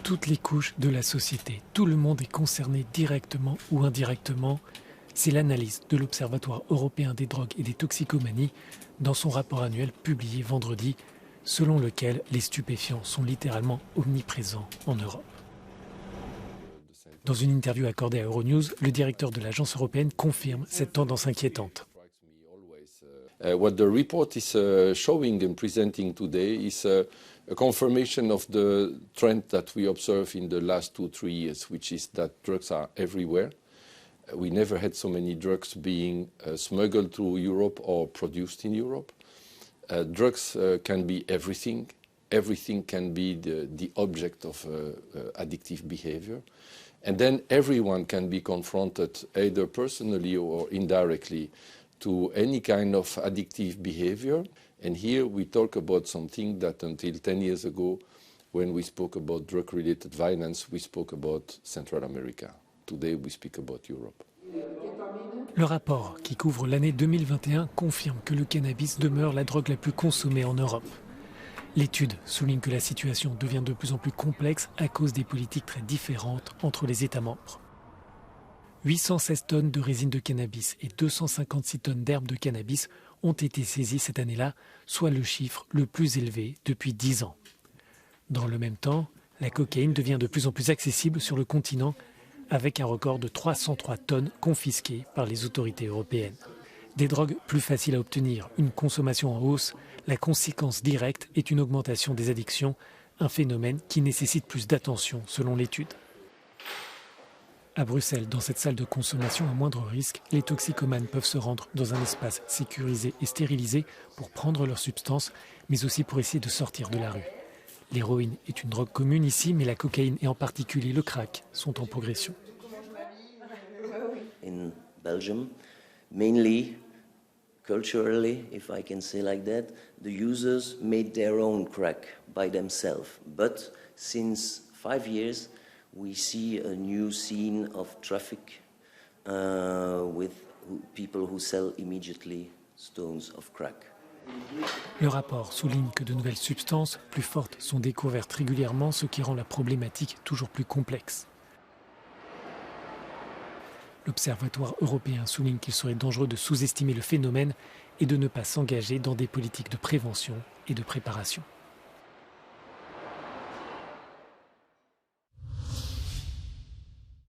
toutes les couches de la société. Tout le monde est concerné directement ou indirectement. C'est l'analyse de l'Observatoire européen des drogues et des toxicomanies dans son rapport annuel publié vendredi, selon lequel les stupéfiants sont littéralement omniprésents en Europe. Dans une interview accordée à Euronews, le directeur de l'agence européenne confirme cette tendance inquiétante. What the report is showing and presenting today is a confirmation of the trend that we observe in the last 2-3 years, which is that drugs are everywhere. We never had so many drugs being smuggled through Europe or produced in Europe. Drugs can be everything. Everything can be the object of addictive behavior. And then everyone can be confronted, either personally or indirectly, to any kind of addictive behavior. And here we talk about something that until 10 years ago, when we spoke about drug-related violence, we spoke about Central America. Today we speak about Europe. Le rapport, qui couvre l'année 2021, confirme que le cannabis demeure la drogue la plus consommée en Europe. L'étude souligne que la situation devient de plus en plus complexe à cause des politiques très différentes entre les États membres. 816 tonnes de résine de cannabis et 256 tonnes d'herbes de cannabis ont été saisies cette année-là, soit le chiffre le plus élevé depuis 10 ans. Dans le même temps, la cocaïne devient de plus en plus accessible sur le continent, avec un record de 303 tonnes confisquées par les autorités européennes. Des drogues plus faciles à obtenir, une consommation en hausse, la conséquence directe est une augmentation des addictions, un phénomène qui nécessite plus d'attention selon l'étude. À Bruxelles, dans cette salle de consommation à moindre risque, les toxicomanes peuvent se rendre dans un espace sécurisé et stérilisé pour prendre leurs substances, mais aussi pour essayer de sortir de la rue. L'héroïne est une drogue commune ici, mais la cocaïne et en particulier le crack sont en progression. In Belgium, mainly culturally, if I can say like that, the users made their own crack by themselves. But since 5 years, we see a new scene of traffic with people who sell immediately stones of crack. Le rapport souligne que de nouvelles substances plus fortes sont découvertes régulièrement, ce qui rend la problématique toujours plus complexe. L'Observatoire européen souligne qu'il serait dangereux de sous-estimer le phénomène et de ne pas s'engager dans des politiques de prévention et de préparation.